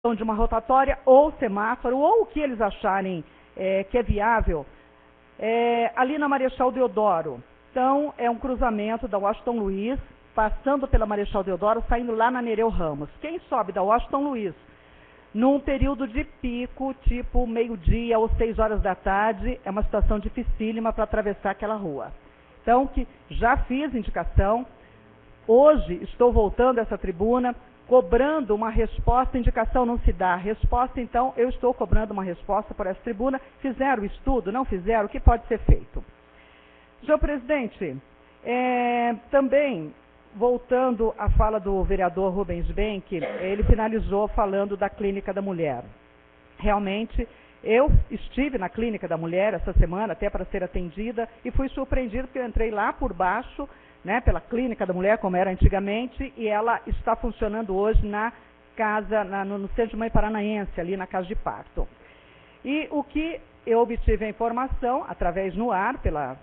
de uma rotatória ou semáforo, ou o que eles acharem que é viável, ali na Marechal Deodoro. Então, é um cruzamento da Washington Luiz, passando pela Marechal Deodoro, saindo lá na Nereu Ramos. Quem sobe da Washington Luiz num período de pico, tipo meio-dia ou 6 horas da tarde, é uma situação dificílima para atravessar aquela rua. Então, que já fiz indicação, hoje estou voltando a essa tribuna, cobrando uma resposta, indicação não se dá. Resposta, então, eu estou cobrando uma resposta por essa tribuna. Fizeram o estudo? Não fizeram? O que pode ser feito? Senhor presidente, também, voltando à fala do vereador Rubens Benck, ele finalizou falando da Clínica da Mulher. Realmente, eu estive na Clínica da Mulher essa semana, até para ser atendida, e fui surpreendido porque eu entrei lá por baixo, né, pela Clínica da Mulher, como era antigamente, e ela está funcionando hoje na casa, no Centro de Mãe Paranaense, ali na Casa de Parto. E o que eu obtive a informação, através no ar, pela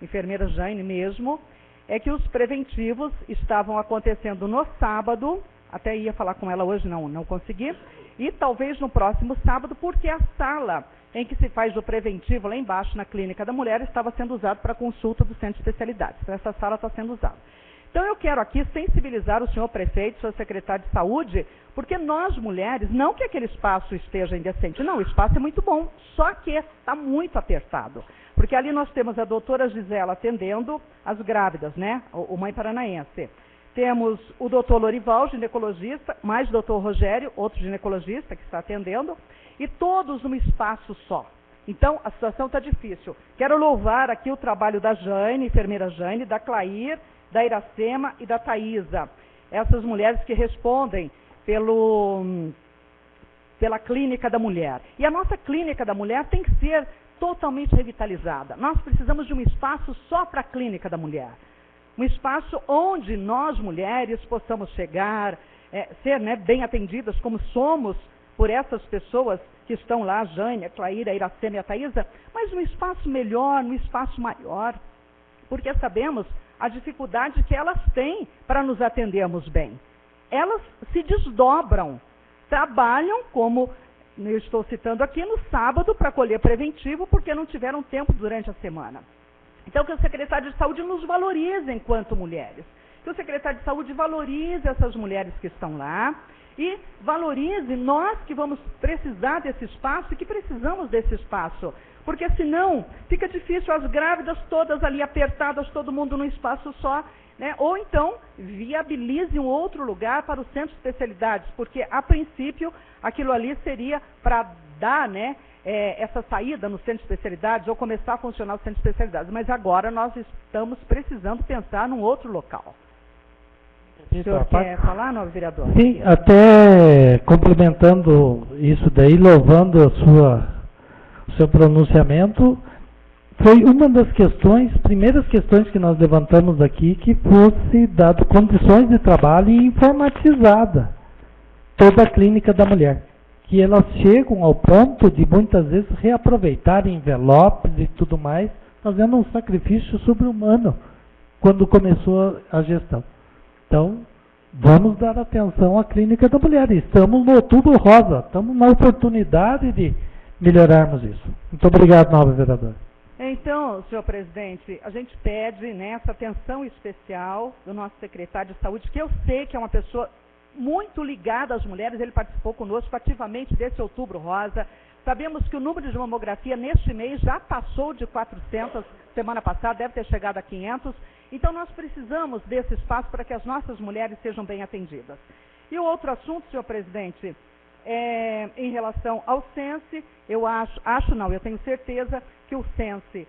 enfermeira Jane mesmo, é que os preventivos estavam acontecendo no sábado, até ia falar com ela hoje, não consegui, e talvez no próximo sábado, porque a sala em que se faz o preventivo lá embaixo na Clínica da Mulher estava sendo usado para consulta do Centro de Especialidades. Então, essa sala está sendo usada. Então, eu quero aqui sensibilizar o senhor prefeito, o senhor secretário de saúde, porque nós, mulheres, não que aquele espaço esteja indecente, não, o espaço é muito bom, só que está muito apertado. Porque ali nós temos a doutora Gisela atendendo as grávidas, né, o Mãe Paranaense. Temos o doutor Lorival, ginecologista, mais o doutor Rogério, outro ginecologista que está atendendo, e todos num espaço só. Então, a situação está difícil. Quero louvar aqui o trabalho da Jane, enfermeira Jane, da Clair, da Iracema e da Thaisa. Essas mulheres que respondem pela Clínica da Mulher. E a nossa Clínica da Mulher tem que ser totalmente revitalizada. Nós precisamos de um espaço só para a Clínica da Mulher. Um espaço onde nós, mulheres, possamos chegar, ser, né, bem atendidas como somos por essas pessoas que estão lá, a Jane, a Claíra, a Iracema e a Thaisa, mas um espaço melhor, um espaço maior, porque sabemos a dificuldade que elas têm para nos atendermos bem. Elas se desdobram, trabalham como, eu estou citando aqui, no sábado para colher preventivo, porque não tiveram tempo durante a semana. Então, que o secretário de saúde nos valorize enquanto mulheres. Que o secretário de saúde valorize essas mulheres que estão lá e valorize nós que vamos precisar desse espaço e que precisamos desse espaço. Porque senão fica difícil, as grávidas todas ali apertadas, todo mundo num espaço só, né? Ou então viabilize um outro lugar para o centro de especialidades, porque a princípio aquilo ali seria para dar, né, essa saída no centro de especialidades ou começar a funcionar o centro de especialidades, mas agora nós estamos precisando pensar num outro local. O senhor quer falar, novo vereador? Sim, até complementando isso daí, louvando o seu pronunciamento, foi uma das primeiras questões que nós levantamos aqui, que fosse dado condições de trabalho e informatizada toda a Clínica da Mulher. Que elas chegam ao ponto de muitas vezes reaproveitarem envelopes e tudo mais, fazendo um sacrifício sobre-humano quando começou a gestão. Então, vamos dar atenção à Clínica da Mulher. Estamos no Outubro Rosa, estamos na oportunidade de melhorarmos isso. Muito obrigado, nobre vereador. Então, senhor presidente, a gente pede, né, essa atenção especial do nosso secretário de saúde, que eu sei que é uma pessoa muito ligada às mulheres, ele participou conosco ativamente desse Outubro Rosa. Sabemos que o número de mamografia neste mês já passou de 400, semana passada deve ter chegado a 500, então nós precisamos desse espaço para que as nossas mulheres sejam bem atendidas. E o outro assunto, senhor presidente, em relação ao Sense, eu eu tenho certeza que o Sense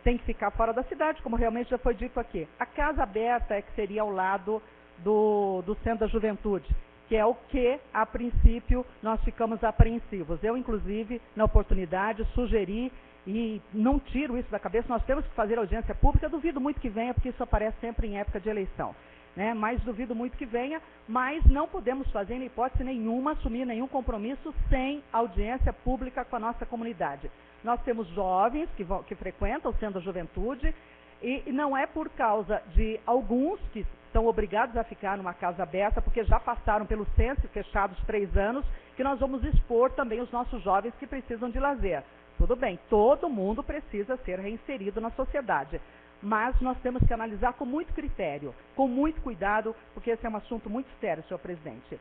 tem que ficar fora da cidade, como realmente já foi dito aqui. A Casa Aberta é que seria ao lado do Centro da Juventude, que é o que, a princípio, nós ficamos apreensivos. Eu, inclusive, na oportunidade, sugeri, e não tiro isso da cabeça, nós temos que fazer audiência pública, duvido muito que venha, porque isso aparece sempre em época de eleição, né? Mas duvido muito que venha, mas não podemos fazer, em hipótese nenhuma, assumir nenhum compromisso sem audiência pública com a nossa comunidade. Nós temos jovens que frequentam o Centro da Juventude, e não é por causa de alguns que são obrigados a ficar numa casa aberta, porque já passaram pelo censo, fechados 3 anos, que nós vamos expor também os nossos jovens que precisam de lazer. Tudo bem, todo mundo precisa ser reinserido na sociedade, mas nós temos que analisar com muito critério, com muito cuidado, porque esse é um assunto muito sério, senhor presidente.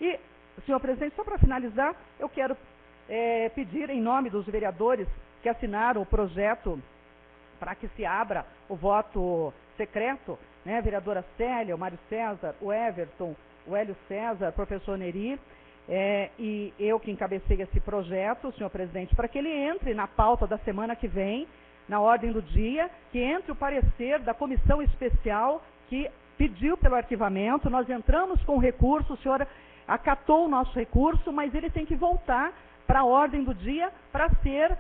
E, senhor presidente, só para finalizar, eu quero pedir em nome dos vereadores que assinaram o projeto para que se abra o voto secreto, né, vereadora Célia, o Mário César, o Everton, o Hélio César, professor Neri, e eu que encabecei esse projeto, senhor presidente, para que ele entre na pauta da semana que vem, na ordem do dia, que entre o parecer da comissão especial que pediu pelo arquivamento. Nós entramos com o recurso, o senhor acatou o nosso recurso, mas ele tem que voltar para a ordem do dia para ser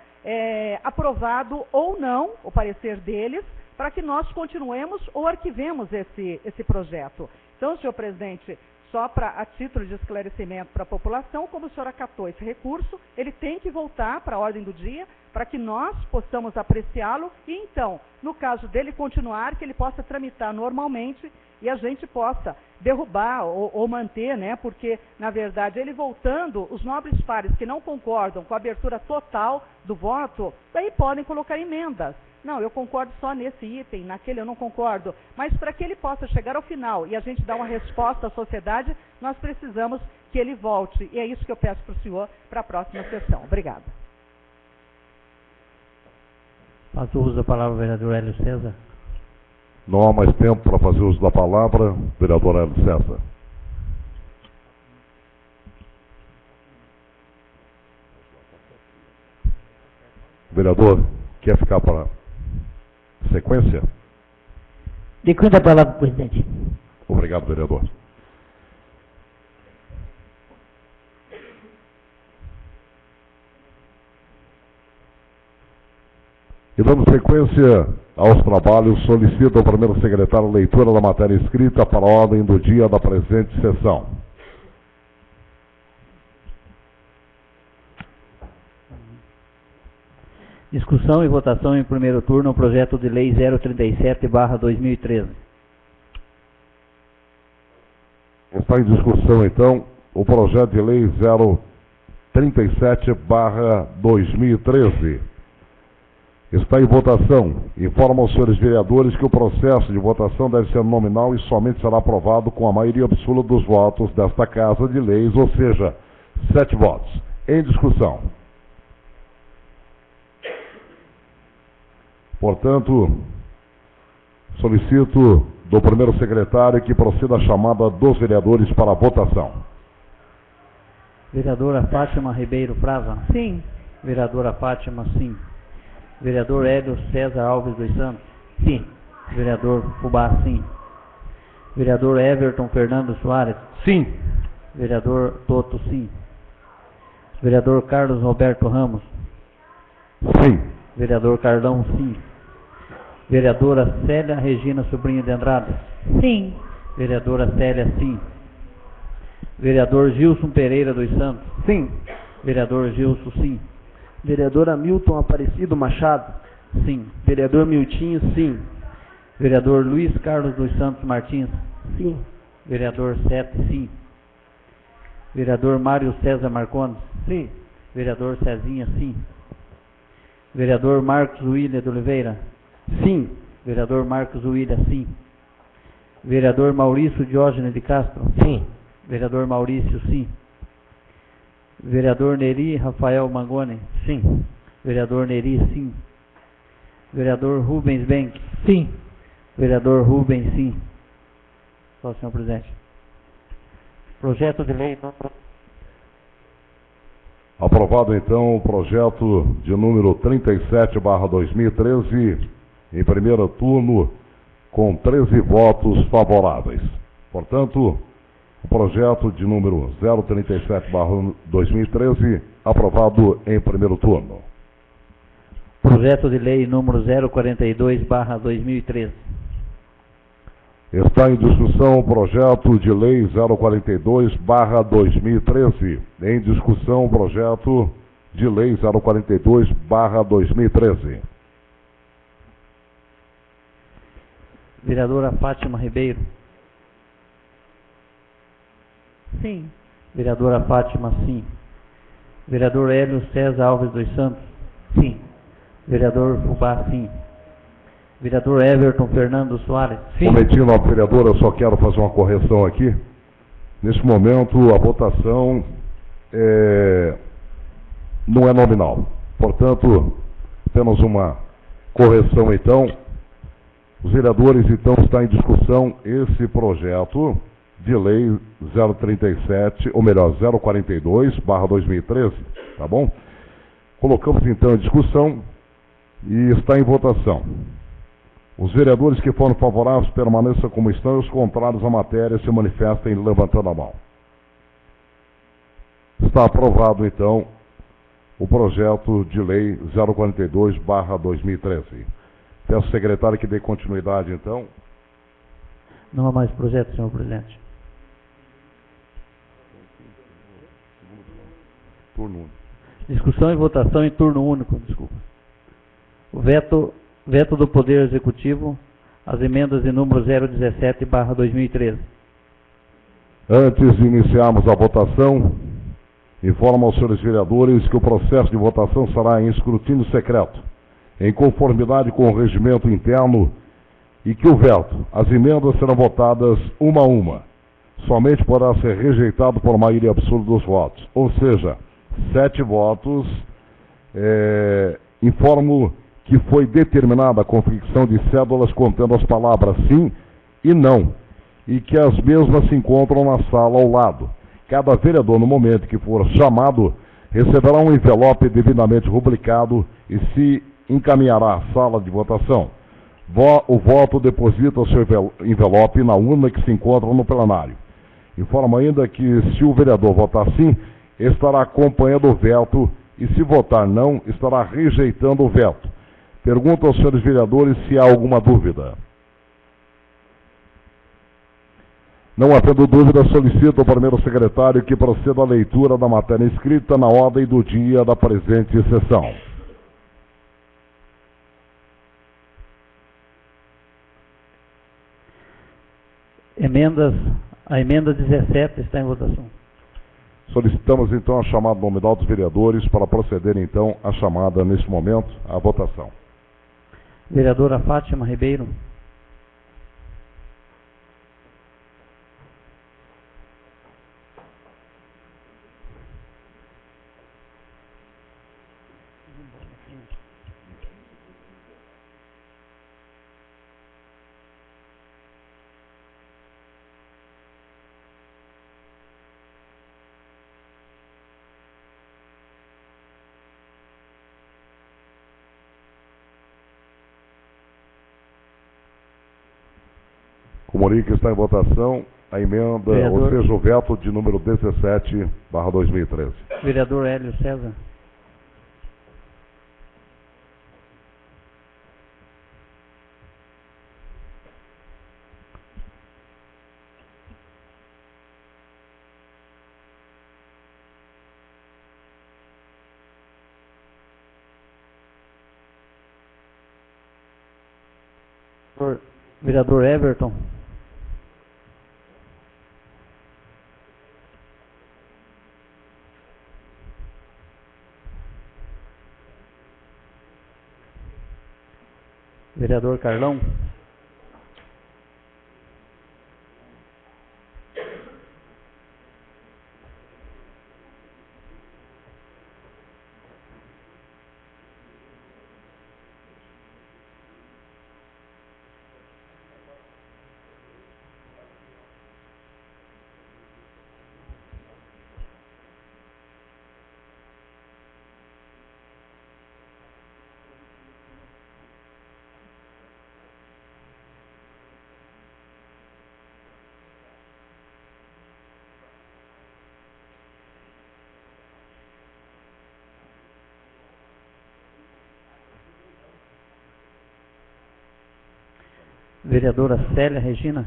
aprovado ou não o parecer deles, para que nós continuemos ou arquivemos esse projeto. Então, senhor presidente, só a título de esclarecimento para a população, como o senhor acatou esse recurso, ele tem que voltar para a ordem do dia, para que nós possamos apreciá-lo e, então, no caso dele continuar, que ele possa tramitar normalmente e a gente possa derrubar ou manter, né? Porque, na verdade, ele voltando, os nobres pares que não concordam com a abertura total do voto, daí podem colocar emendas. Não, eu concordo só nesse item, naquele eu não concordo. Mas para que ele possa chegar ao final e a gente dar uma resposta à sociedade, nós precisamos que ele volte. E é isso que eu peço para o senhor para a próxima sessão. Obrigada. Faço uso da palavra, vereador Hélio César. Não há mais tempo para fazer uso da palavra, vereador Hélio César. Vereador, quer ficar para sequência? De quanto a palavra, presidente? Obrigado, vereador. E dando sequência aos trabalhos, solicito ao primeiro secretário a leitura da matéria escrita para a ordem do dia da presente sessão. Discussão e votação em primeiro turno o projeto de lei 037/2013. Está em discussão, então, o projeto de lei 037/2013. Está em votação. Informo aos senhores vereadores que o processo de votação deve ser nominal e somente será aprovado com a maioria absoluta dos votos desta Casa de Leis, ou seja, 7 votos. Em discussão. Portanto, solicito do primeiro secretário que proceda a chamada dos vereadores para a votação. Vereadora Fátima Ribeiro Frava. Sim. Vereadora Fátima, sim. Vereador Hélio César Alves dos Santos. Sim. Vereador Fubá, sim. Vereador Everton Fernando Soares. Sim. Vereador Toto, sim. Vereador Carlos Roberto Ramos. Sim. Vereador Carlão, sim. Vereadora Célia Regina Sobrinho de Andrade. Sim. Vereadora Célia, sim. Vereador Gilson Pereira dos Santos. Sim. Vereador Gilson, sim. Vereador Hamilton Aparecido Machado. Sim. Vereador Miltinho, sim. Vereador Luiz Carlos dos Santos Martins. Sim. Vereador Sete, sim. Vereador Mário César Marcondes. Sim. Vereador Cezinha, sim. Vereador Marcos William de Oliveira. Sim. Vereador Marcos William, sim. Vereador Maurício Diógenes de Castro. Sim. Vereador Maurício, sim. Vereador Neri Rafael Mangoni. Sim. Vereador Neri, sim. Vereador Rubens Benck. Sim. Vereador Rubens, sim. Só, senhor presidente. Projeto de lei. Aprovado, então, o projeto de número 37/2013, em primeiro turno, com 13 votos favoráveis. Portanto, o projeto de número 037/2013, aprovado em primeiro turno. Projeto de lei número 042/2013. Está em discussão o projeto de lei 042/2013. Em discussão o projeto de lei 042/2013. Vereadora Fátima Ribeiro. Sim. Vereadora Fátima, sim. Vereador Hélio César Alves dos Santos, sim. Vereador Fubá, sim. Vereador Everton Fernando Soares, sim. Cometindo a vereadora, eu só quero fazer uma correção aqui. Nesse momento, a votação não é nominal. Portanto, apenas uma correção, então. Os vereadores, então, está em discussão esse projeto de lei 037, ou melhor, 042/2013, tá bom? Colocamos, então, em discussão e está em votação. Os vereadores que foram favoráveis permaneçam como estão e os contrários à matéria se manifestem levantando a mão. Está aprovado, então, o projeto de lei 042/2013. Peço ao secretário que dê continuidade, então. Não há mais projeto, senhor presidente. Turno único. Discussão e votação em turno único, desculpa. O veto do Poder Executivo, as emendas de número 017/2013. Antes de iniciarmos a votação, informo aos senhores vereadores que o processo de votação será em escrutínio secreto, em conformidade com o regimento interno, e que o veto, as emendas serão votadas uma a uma. Somente poderá ser rejeitado por maioria absoluta dos votos, ou seja, 7 votos. Informo que foi determinada a confecção de cédulas contendo as palavras sim e não, e que as mesmas se encontram na sala ao lado. Cada vereador, no momento que for chamado, receberá um envelope devidamente rubricado e se encaminhará à sala de votação. O voto deposita o seu envelope na urna que se encontra no plenário. Informo ainda que, se o vereador votar sim, estará acompanhando o veto, e se votar não, estará rejeitando o veto. Pergunto aos senhores vereadores se há alguma dúvida. Não havendo dúvida, solicito ao primeiro secretário que proceda à leitura da matéria inscrita na ordem do dia da presente sessão. A emenda 17 está em votação. Solicitamos, então, a chamada nominal dos vereadores para proceder, então, à chamada, neste momento, à votação. Vereadora Fátima Ribeiro. Comunico que está em votação a emenda, vereador, ou seja, o veto de número 17/2013. Vereador Hélio César. Vereador Everton. Vereador Carlão. Vereadora Célia Regina.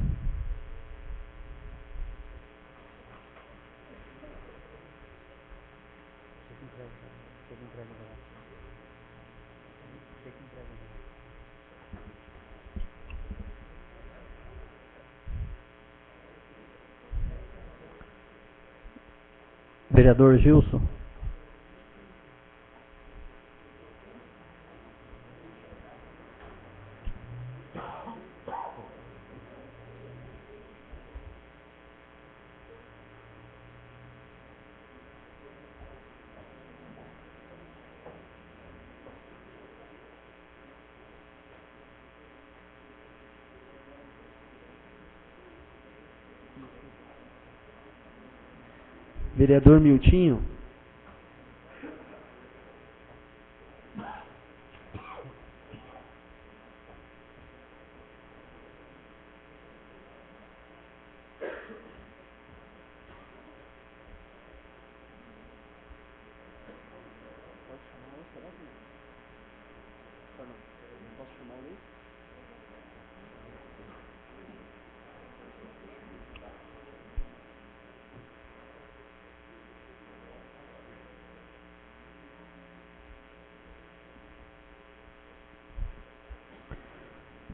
Vereador Gilson. Vereador Miltinho.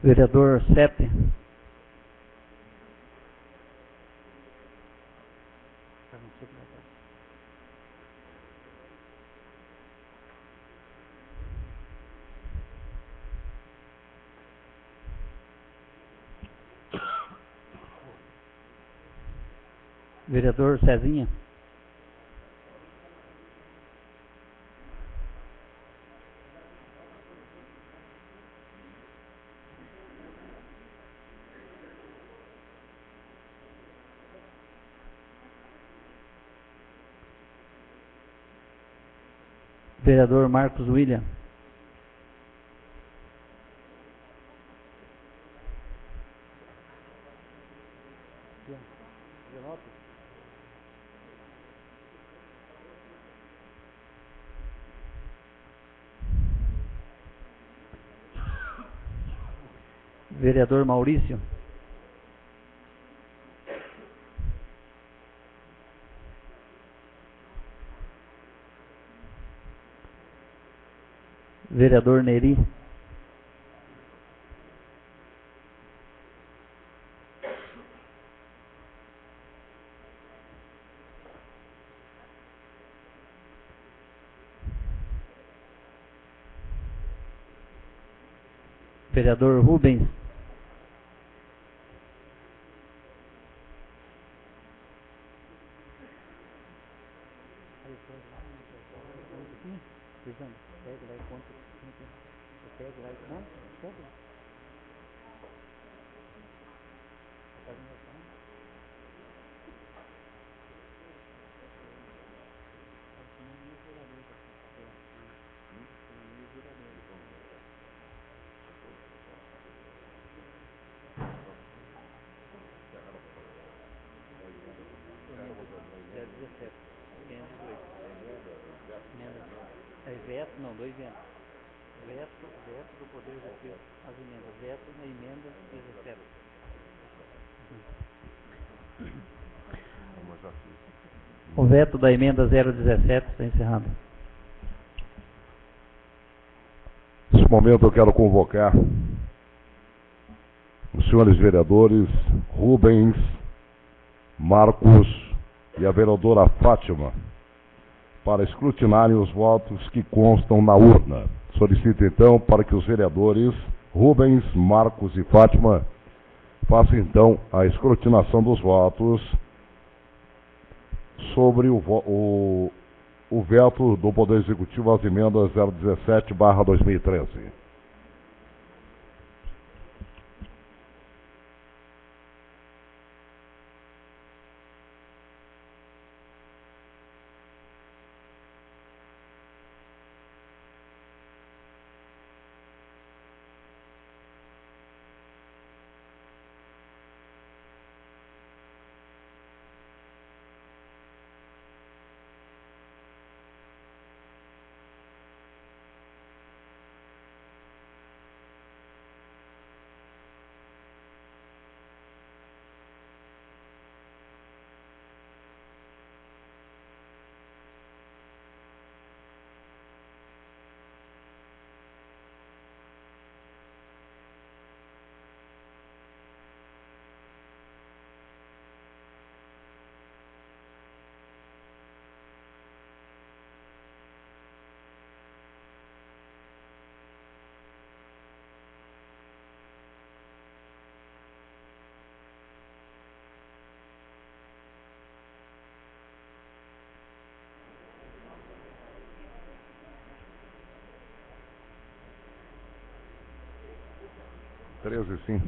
Vereador Sete. Vereador Cezinha. Vereador Marcos William. Vereador Maurício. Vereador Neri. Vereador Rubens. Veto, não, dois vetos. Veto do Poder Executivo, as emendas. Veto na emenda 17. O veto da emenda 017 está encerrado. Nesse momento eu quero convocar os senhores vereadores Rubens, Marcos e a vereadora Fátima para escrutinarem os votos que constam na urna. Solicito então para que os vereadores Rubens, Marcos e Fátima façam então a escrutinação dos votos sobre o veto do Poder Executivo às emendas 017/2013. 13, sim.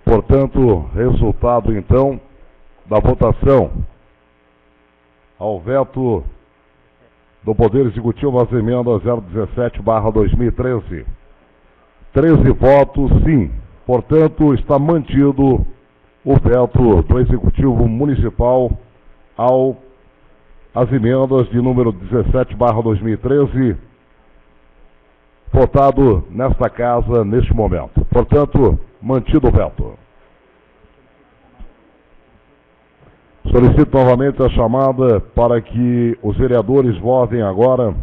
Portanto, resultado então da votação ao veto do Poder Executivo às emendas 017/2013. 13 votos sim. Portanto, está mantido o veto do Executivo Municipal às emendas de número 17/2013, votado nesta casa neste momento. Portanto, mantido o veto. Solicito novamente a chamada para que os vereadores votem agora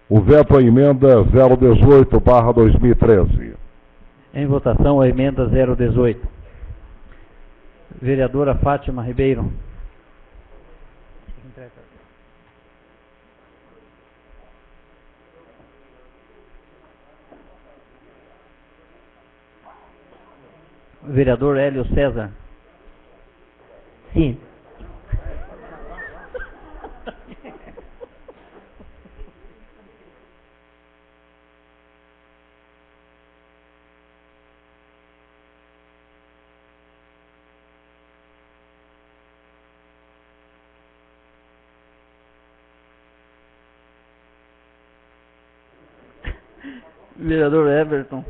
o veto à emenda 018/2013. Em votação, a emenda 018. Vereadora Fátima Ribeiro. Vereador Hélio César. Sim. Vereador Everton.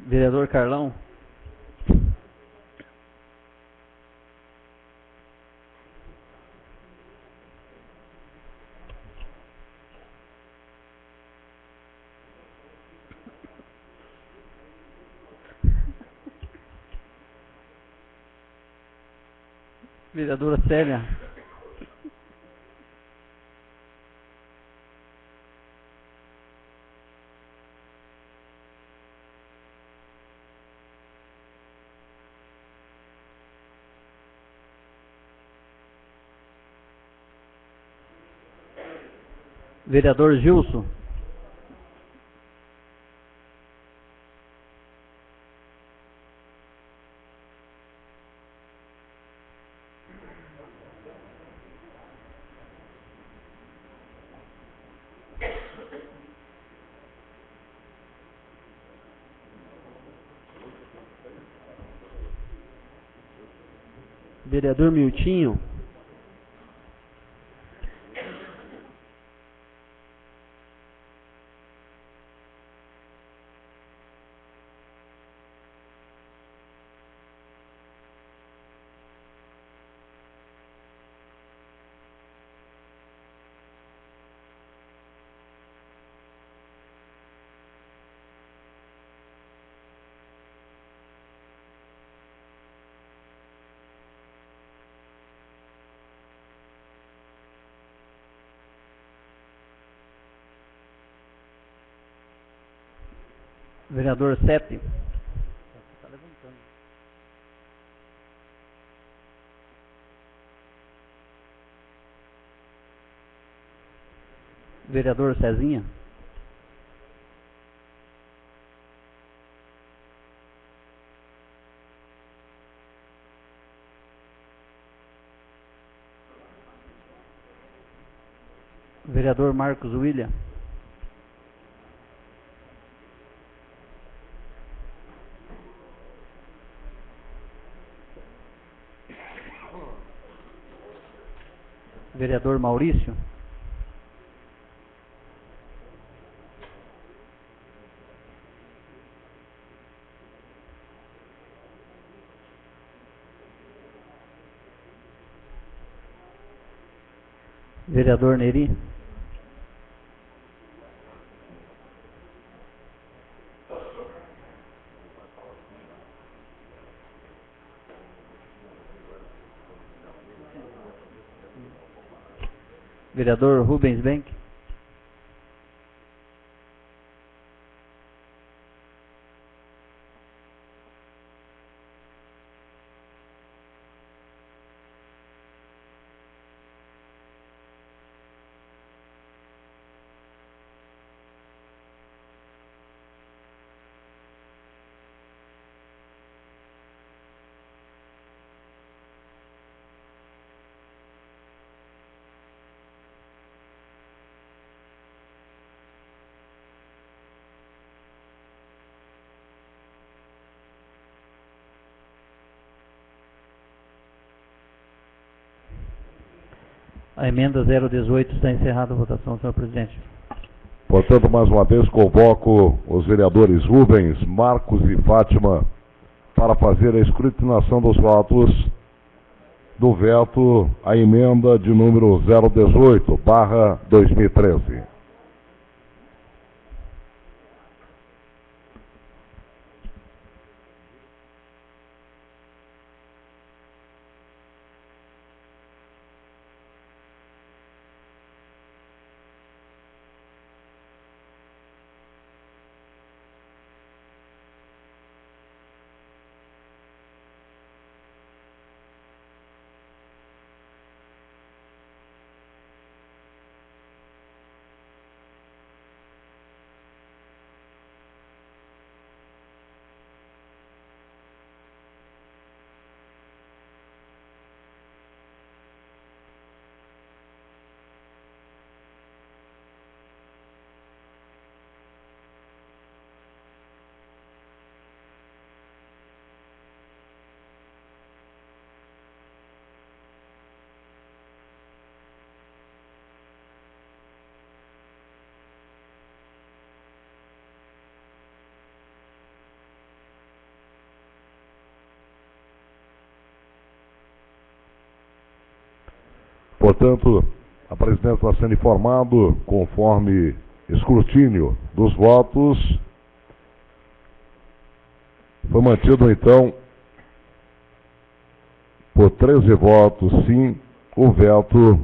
Vereador Carlão. Vereadora Célia. Vereador Gilson. Vereador Miltinho. Vereador Sete. Vereador Cezinha. Vereador Marcos William. Vereador Maurício. Vereador Neri. Vereador Rubens Benck. A emenda 018 está encerrada a votação, senhor presidente. Portanto, mais uma vez, convoco os vereadores Rubens, Marcos e Fátima para fazer a escrutinação dos votos do veto à emenda de número 018/2013. Portanto, a presidência está sendo informado conforme escrutínio dos votos. Foi mantido, então, por 13 votos, sim, o veto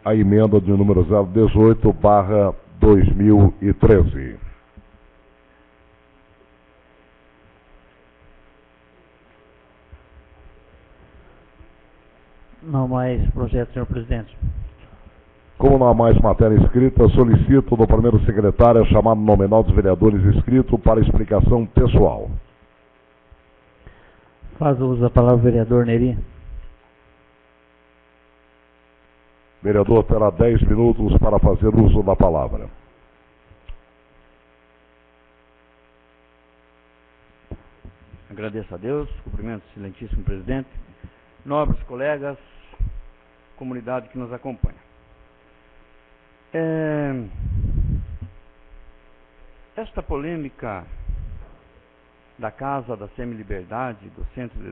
à emenda de número 018/2013. Não mais projeto, senhor presidente. Como não há mais matéria escrita, solicito do primeiro secretário a chamada nominal dos vereadores inscrito para explicação pessoal. Faz uso da palavra o vereador Neri. Vereador terá 10 minutos para fazer uso da palavra. Agradeço a Deus, cumprimento o excelentíssimo presidente, nobres colegas, comunidade que nos acompanha. Esta polêmica da Casa da Semi-Liberdade, do Centro de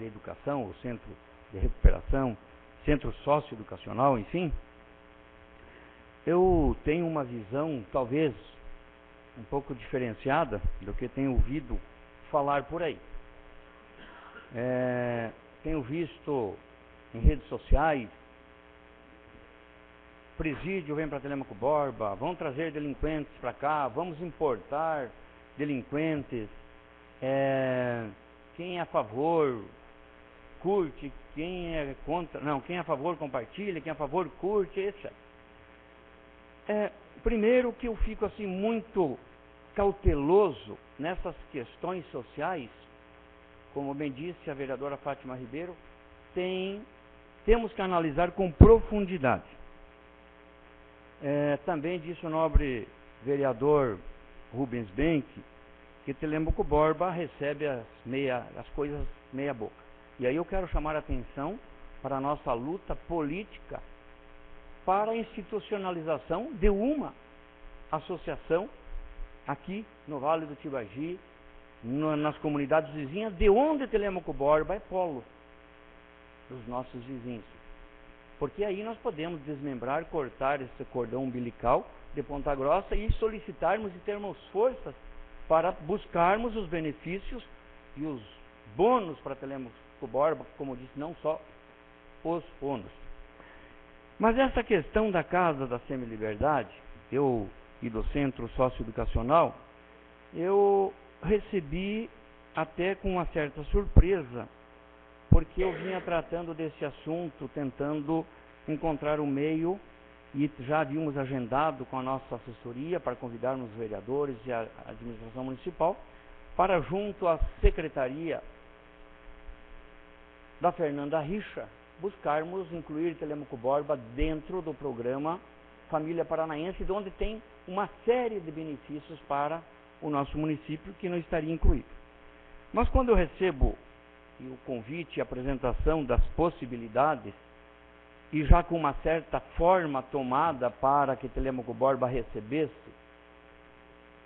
Educação, ou Centro de Recuperação, Centro Socioeducacional, enfim, eu tenho uma visão, talvez, um pouco diferenciada do que tenho ouvido falar por aí. Tenho visto em redes sociais, presídio vem para Telêmaco Borba, vão trazer delinquentes para cá, vamos importar delinquentes, quem é a favor, curte, quem é contra, não, quem é a favor compartilha, quem é a favor curte, etc. Primeiro que eu fico assim muito cauteloso nessas questões sociais, como bem disse a vereadora Fátima Ribeiro, temos que analisar com profundidade. Também disse o nobre vereador Rubens Benck que Telêmaco Borba recebe as coisas meia boca. E aí eu quero chamar a atenção para a nossa luta política para a institucionalização de uma associação aqui no Vale do Tibagi, nas comunidades vizinhas, de onde Telêmaco Borba é polo dos nossos vizinhos. Porque aí nós podemos desmembrar, cortar esse cordão umbilical de Ponta Grossa e solicitarmos e termos forças para buscarmos os benefícios e os bônus para Telêmaco Borba, como disse, não só os ônus. Mas essa questão da Casa da Semi-Liberdade, e do Centro Socioeducacional, eu recebi até com uma certa surpresa, porque eu vinha tratando desse assunto, tentando encontrar um meio, e já havíamos agendado com a nossa assessoria para convidarmos os vereadores e a administração municipal, para junto à secretaria da Fernanda Richa, buscarmos incluir Telêmaco Borba dentro do programa Família Paranaense, de onde tem uma série de benefícios para o nosso município que não estaria incluído. Mas quando eu recebo o convite e a apresentação das possibilidades, e já com uma certa forma tomada para que Telêmaco Borba recebesse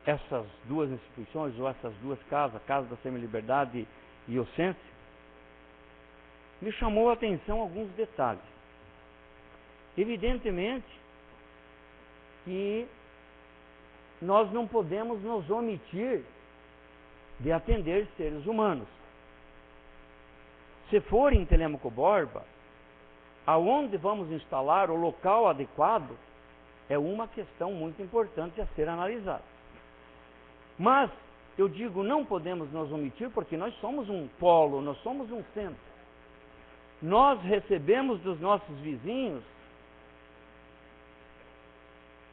essas duas instituições, ou essas duas casas, a Casa da Semi-Liberdade e o Sense, me chamou a atenção alguns detalhes. Evidentemente que nós não podemos nos omitir de atender seres humanos. Se for em Telêmaco Borba, aonde vamos instalar o local adequado é uma questão muito importante a ser analisada. Mas, eu digo, não podemos nos omitir porque nós somos um polo, nós somos um centro. Nós recebemos dos nossos vizinhos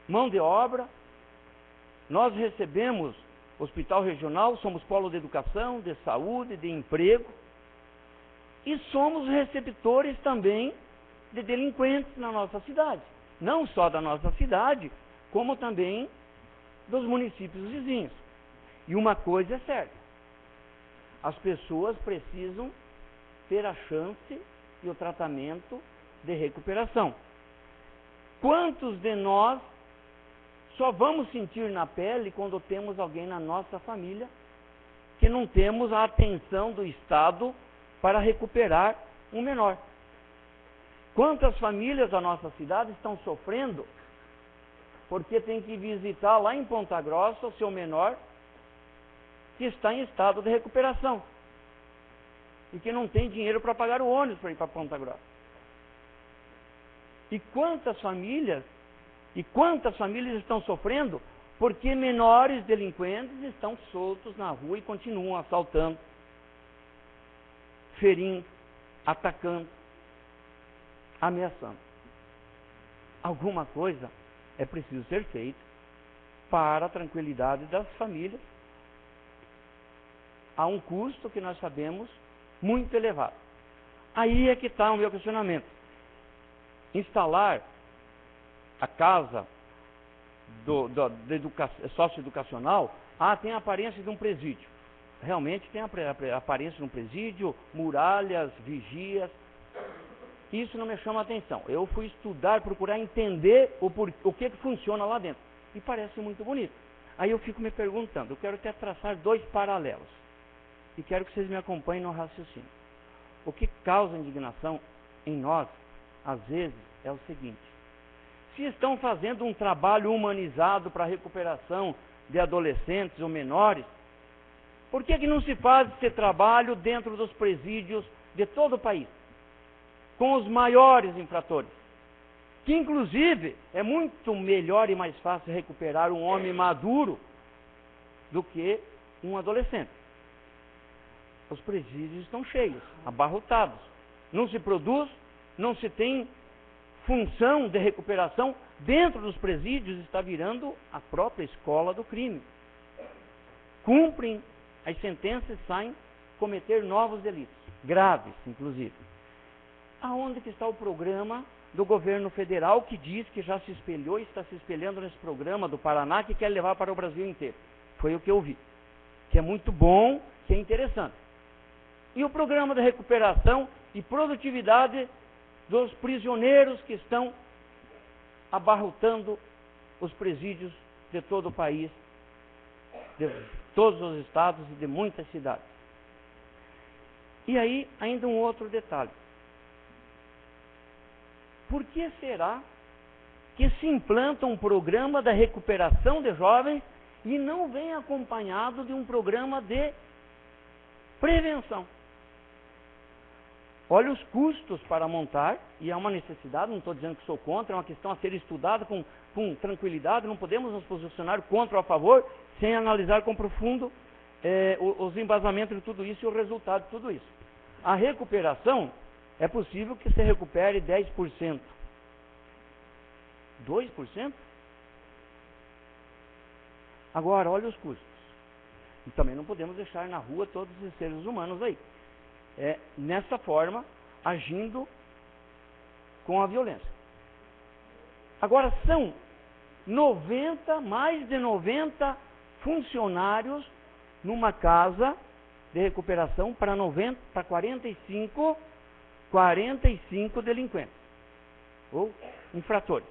mão de obra, nós recebemos hospital regional, somos polo de educação, de saúde, de emprego, e somos receptores também de delinquentes na nossa cidade. Não só da nossa cidade, como também dos municípios vizinhos. E uma coisa é certa, as pessoas precisam ter a chance e o tratamento de recuperação. Quantos de nós só vamos sentir na pele quando temos alguém na nossa família que não temos a atenção do Estado para recuperar um menor? Quantas famílias da nossa cidade estão sofrendo porque tem que visitar lá em Ponta Grossa o seu menor que está em estado de recuperação e que não tem dinheiro para pagar o ônibus para ir para Ponta Grossa? E quantas famílias estão sofrendo porque menores delinquentes estão soltos na rua e continuam assaltando, ferindo, atacando, ameaçando. Alguma coisa é preciso ser feita para a tranquilidade das famílias a um custo que nós sabemos muito elevado. Aí é que está o meu questionamento. Instalar a casa socioeducacional, tem a aparência de um presídio. Realmente tem a aparência de um presídio, muralhas, vigias. Isso não me chama a atenção. Eu fui estudar, procurar entender o que funciona lá dentro. E parece muito bonito. Aí eu fico me perguntando, eu quero até traçar dois paralelos. E quero que vocês me acompanhem no raciocínio. O que causa indignação em nós, às vezes, é o seguinte: se estão fazendo um trabalho humanizado para a recuperação de adolescentes ou menores, por que não se faz esse trabalho dentro dos presídios de todo o país, com os maiores infratores? Que, inclusive, é muito melhor e mais fácil recuperar um homem maduro do que um adolescente. Os presídios estão cheios, abarrotados. Não se produz, não se tem função de recuperação. Dentro dos presídios está virando a própria escola do crime. Cumprem as sentenças e saem cometer novos delitos, graves, inclusive. Aonde que está o programa do governo federal que diz que já se espelhou e está se espelhando nesse programa do Paraná que quer levar para o Brasil inteiro? Foi o que eu vi. Que é muito bom, que é interessante. E o programa de recuperação e produtividade dos prisioneiros que estão abarrotando os presídios de todo o país, de todos os estados e de muitas cidades. E aí, ainda um outro detalhe. Por que será que se implanta um programa da recuperação de jovens e não vem acompanhado de um programa de prevenção? Olha os custos para montar, e é uma necessidade, não estou dizendo que sou contra, é uma questão a ser estudada com tranquilidade, não podemos nos posicionar contra ou a favor, sem analisar com profundo os embasamentos de tudo isso e o resultado de tudo isso. A recuperação, é possível que se recupere 10%. 2%? Agora, olha os custos. E também não podemos deixar na rua todos os seres humanos aí. Nessa forma, agindo com a violência. Agora, são mais de 90 funcionários numa casa de recuperação para 45 delinquentes. ou infratores.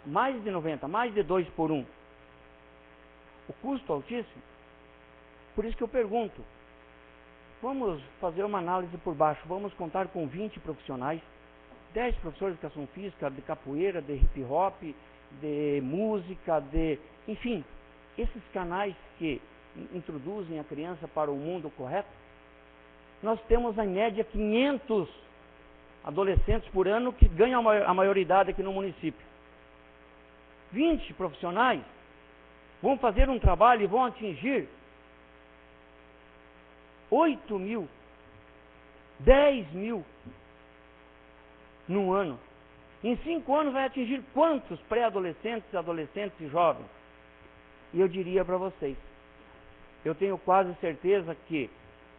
Mais de 90, mais de 2 por 1. O custo altíssimo. Por isso que eu pergunto, vamos fazer uma análise por baixo, vamos contar com 20 profissionais, 10 professores de educação física, de capoeira, de hip hop, de música, enfim, esses canais que introduzem a criança para o mundo correto. Nós temos, em média, 500 adolescentes por ano que ganham a maioridade aqui no município. 20 profissionais vão fazer um trabalho e vão atingir 8 mil, 10 mil num ano. Em 5 anos vai atingir quantos pré-adolescentes, adolescentes e jovens? E eu diria para vocês, eu tenho quase certeza que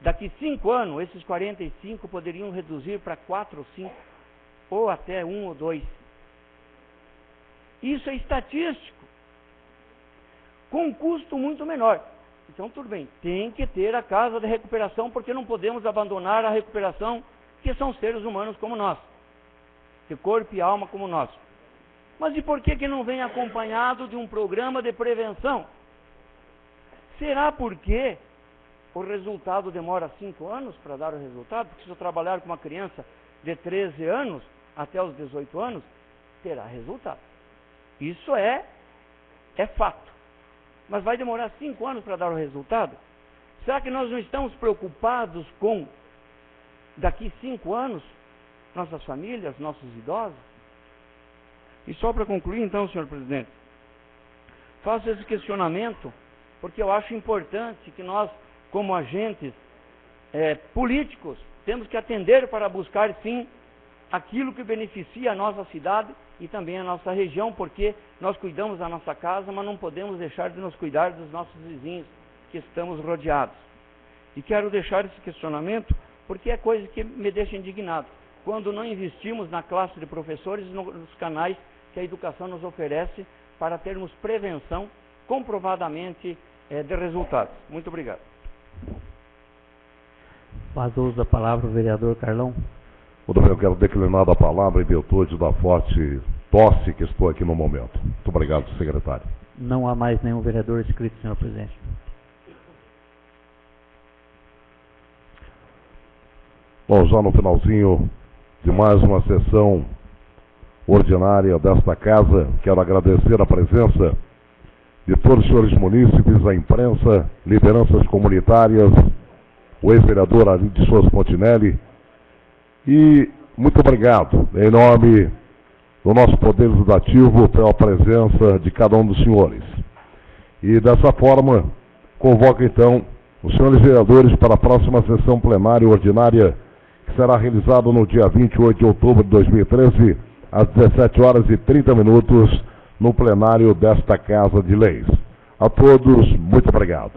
daqui 5 anos, esses 45 poderiam reduzir para 4 ou 5, ou até 1 ou 2. Isso é estatístico, com um custo muito menor. Então, tudo bem, tem que ter a casa de recuperação, porque não podemos abandonar a recuperação, que são seres humanos como nós, de corpo e alma como nós. Mas e por que não vem acompanhado de um programa de prevenção? Será porque o resultado demora 5 anos para dar o resultado? Porque se eu trabalhar com uma criança de 13 anos até os 18 anos, terá resultado. Isso é fato. Mas vai demorar 5 anos para dar o resultado? Será que nós não estamos preocupados com, daqui 5 anos, nossas famílias, nossos idosos? E só para concluir, então, senhor presidente, faço esse questionamento, porque eu acho importante que nós, como agentes políticos, temos que atender para buscar, sim, aquilo que beneficia a nossa cidade e também a nossa região, porque nós cuidamos da nossa casa, mas não podemos deixar de nos cuidar dos nossos vizinhos, que estamos rodeados. E quero deixar esse questionamento, porque é coisa que me deixa indignado, quando não investimos na classe de professores, nos canais que a educação nos oferece, para termos prevenção comprovadamente de resultados. Muito obrigado. Faz uso da palavra o vereador Carlão. Eu quero declinar a palavra em virtude da forte tosse que estou aqui no momento. Muito obrigado, secretário. Não há mais nenhum vereador inscrito, senhor presidente. Bom, já no finalzinho de mais uma sessão ordinária desta casa, quero agradecer a presença de todos os senhores munícipes, a imprensa, lideranças comunitárias, o ex-vereador Ari de Souza Pontinelli, e muito obrigado, em nome do nosso Poder Legislativo, pela presença de cada um dos senhores. E dessa forma, convoco então os senhores vereadores para a próxima sessão plenária ordinária, que será realizada no dia 28 de outubro de 2013, às 17h30, no plenário desta Casa de Leis. A todos, muito obrigado.